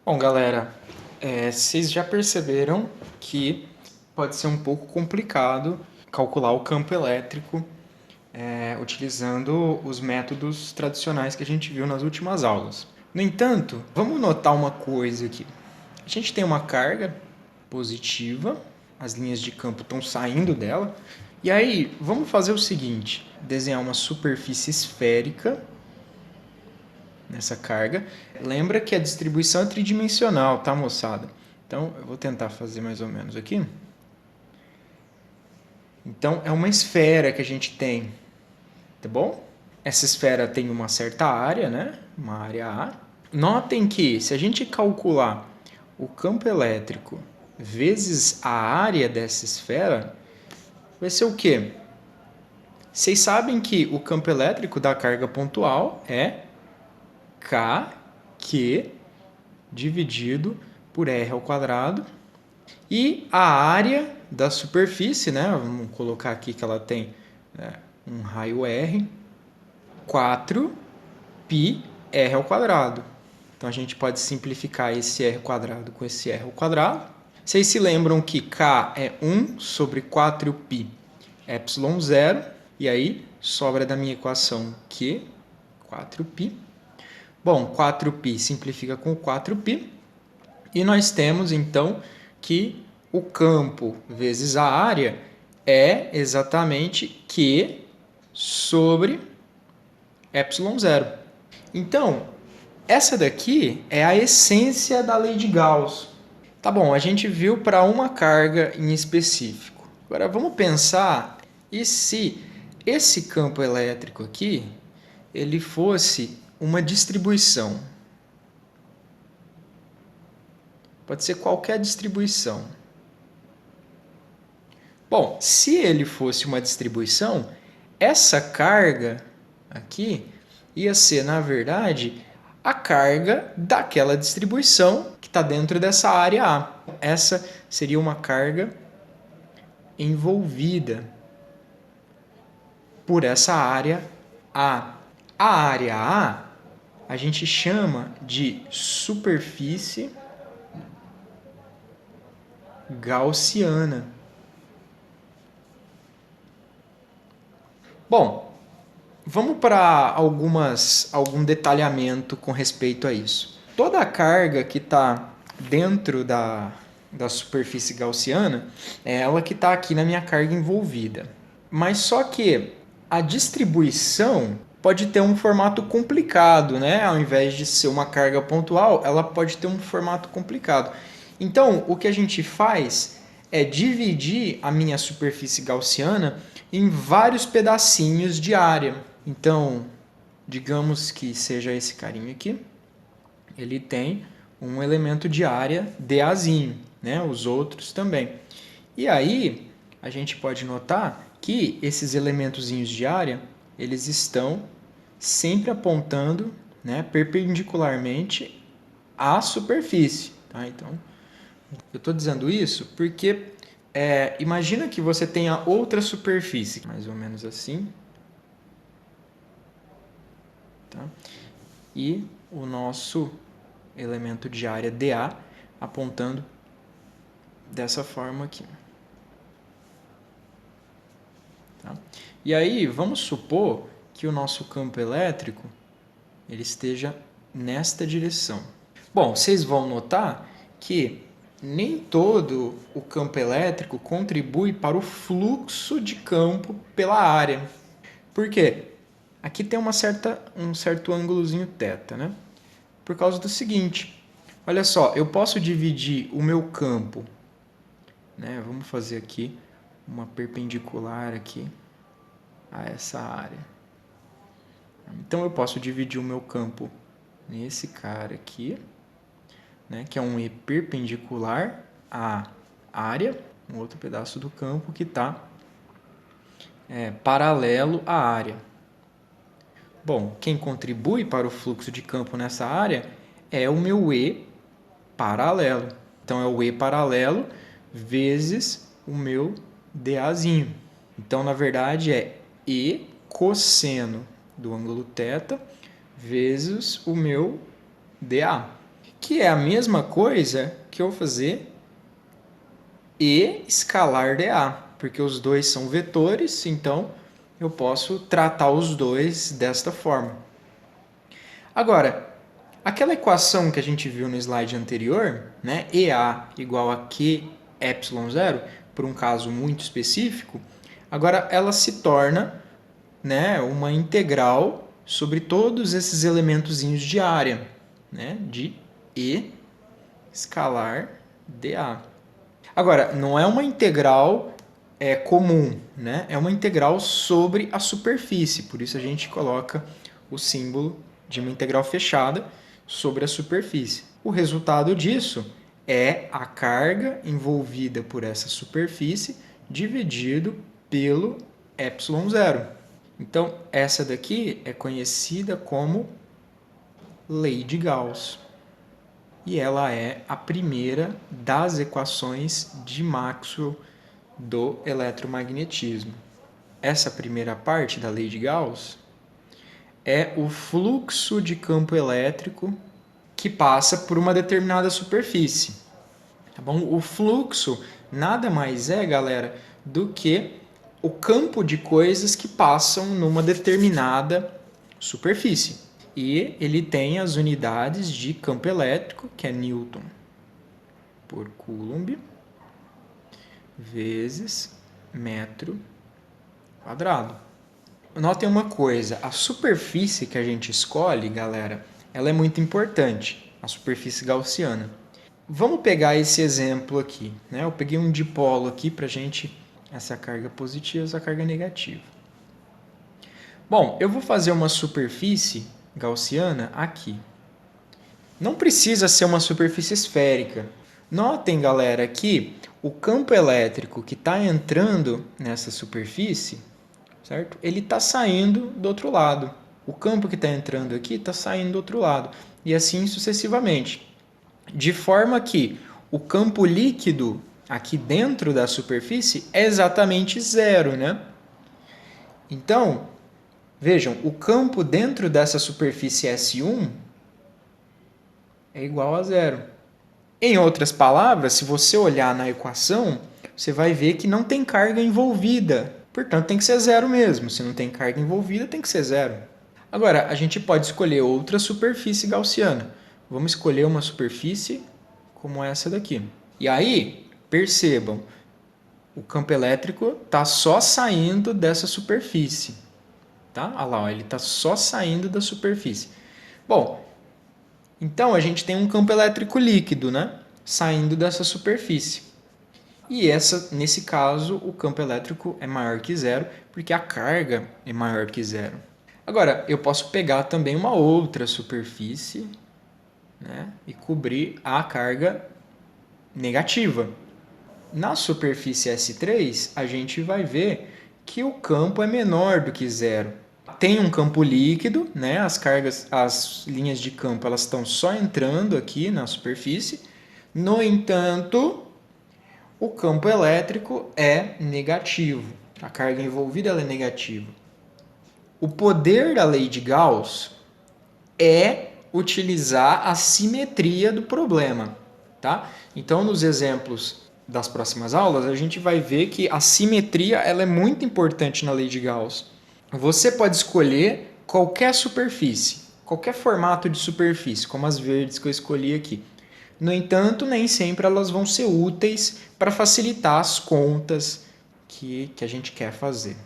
Bom, galera, vocês já perceberam que pode ser um pouco complicado calcular o campo elétrico utilizando os métodos tradicionais que a gente viu nas últimas aulas. No entanto, vamos notar uma coisa aqui. A gente tem uma carga positiva, as linhas de campo estão saindo dela, e aí vamos fazer o seguinte: desenhar uma superfície esférica nessa carga. Lembra que a distribuição é tridimensional, tá, moçada? Então, eu vou tentar fazer mais ou menos aqui. Então, é uma esfera que a gente tem, tá bom? Essa esfera tem uma certa área, né? Uma área A. Notem que, se a gente calcular o campo elétrico vezes a área dessa esfera, vai ser o quê? Vocês sabem que o campo elétrico da carga pontual é KQ dividido por R ao quadrado. E a área da superfície, né? Vamos colocar aqui que ela tem um raio R, 4πr ao quadrado. Então a gente pode simplificar esse R quadrado com esse R ao quadrado. Vocês se lembram que K é 1 sobre 4π epsilon zero. E aí sobra da minha equação Q, 4π. Bom, 4π simplifica com 4π. E nós temos, então, que o campo vezes a área é exatamente Q sobre epsilon zero. Então, essa daqui é a essência da lei de Gauss. Tá bom, a gente viu para uma carga em específico. Agora vamos pensar, e se esse campo elétrico aqui, ele fosse uma distribuição? Pode ser qualquer distribuição. Bom, se ele fosse uma distribuição, essa carga aqui ia ser, na verdade, a carga daquela distribuição que está dentro dessa área A. Essa seria uma carga envolvida por essa área A. A área A gente chama de superfície gaussiana. Bom, vamos para algum detalhamento com respeito a isso. Toda a carga que está dentro da superfície gaussiana é ela que está aqui na minha carga envolvida. Mas só que a distribuição pode ter um formato complicado, né? Ao invés de ser uma carga pontual, ela pode ter um formato complicado. Então, o que a gente faz é dividir a minha superfície gaussiana em vários pedacinhos de área. Então, digamos que seja esse carinha aqui. Ele tem um elemento de área DAzinho, né? Os outros também. E aí, a gente pode notar que esses elementozinhos de área, eles estão sempre apontando, né, perpendicularmente à superfície. Tá? Então, eu estou dizendo isso porque imagina que você tenha outra superfície, mais ou menos assim. Tá? E o nosso elemento de área DA apontando dessa forma aqui. Tá? E aí, vamos supor que o nosso campo elétrico ele esteja nesta direção. Bom, vocês vão notar que nem todo o campo elétrico contribui para o fluxo de campo pela área. Por quê? Aqui tem um certo ângulozinho θ, né? Por causa do seguinte, olha só, eu posso dividir o meu campo, né? Vamos fazer aqui uma perpendicular aqui a essa área. Então eu posso dividir o meu campo nesse cara aqui, né, que é um E perpendicular à área, um outro pedaço do campo que está paralelo à área. Bom, quem contribui para o fluxo de campo nessa área é o meu E paralelo. Então é o E paralelo vezes o meu DAzinho. Então, na verdade, é E cosseno do ângulo θ vezes o meu DA. que é a mesma coisa que eu fazer E escalar dA, porque os dois são vetores, então eu posso tratar os dois desta forma. Agora, aquela equação que a gente viu no slide anterior, né, EA igual a Q ε0, por um caso muito específico, agora ela se torna, né, uma integral sobre todos esses elementozinhos de área, né, de E escalar dA. Agora, não é uma integral comum, né? É uma integral sobre a superfície, por isso a gente coloca o símbolo de uma integral fechada sobre a superfície. O resultado disso é a carga envolvida por essa superfície dividido pelo ε0. Então, essa daqui é conhecida como lei de Gauss. E ela é a primeira das equações de Maxwell do eletromagnetismo. Essa primeira parte da lei de Gauss é o fluxo de campo elétrico que passa por uma determinada superfície. Tá bom? O fluxo nada mais é, galera, do que o campo de coisas que passam numa determinada superfície. E ele tem as unidades de campo elétrico, que é Newton por Coulomb, vezes metro quadrado. Notem uma coisa, a superfície que a gente escolhe, galera, ela é muito importante, a superfície gaussiana. Vamos pegar esse exemplo aqui, né? Eu peguei um dipolo aqui para a gente, essa carga positiva, essa carga negativa. Bom, eu vou fazer uma superfície gaussiana aqui. Não precisa ser uma superfície esférica. Notem, galera, que o campo elétrico que está entrando nessa superfície, certo? Ele está saindo do outro lado. O campo que está entrando aqui está saindo do outro lado. E assim sucessivamente. De forma que o campo líquido aqui dentro da superfície é exatamente zero, né? Então, vejam, o campo dentro dessa superfície S1 é igual a zero. Em outras palavras, se você olhar na equação, você vai ver que não tem carga envolvida. Portanto, tem que ser zero mesmo. Se não tem carga envolvida, tem que ser zero. Agora, a gente pode escolher outra superfície gaussiana. Vamos escolher uma superfície como essa daqui. E aí, percebam, o campo elétrico está só saindo dessa superfície. Tá? Olha lá, ó, ele está só saindo da superfície. Bom, então a gente tem um campo elétrico líquido, né? Saindo dessa superfície. E nesse caso, o campo elétrico é maior que zero, porque a carga é maior que zero. Agora, eu posso pegar também uma outra superfície, né, e cobrir a carga negativa. Na superfície S3, a gente vai ver que o campo é menor do que zero. Tem um campo líquido, né? As linhas de campo, elas estão só entrando aqui na superfície. No entanto, o campo elétrico é negativo. A carga envolvida ela é negativa. O poder da lei de Gauss é utilizar a simetria do problema, tá? Então, nos exemplos das próximas aulas, a gente vai ver que a simetria ela é muito importante na lei de Gauss. Você pode escolher qualquer superfície, qualquer formato de superfície, como as verdes que eu escolhi aqui. No entanto, nem sempre elas vão ser úteis para facilitar as contas que a gente quer fazer.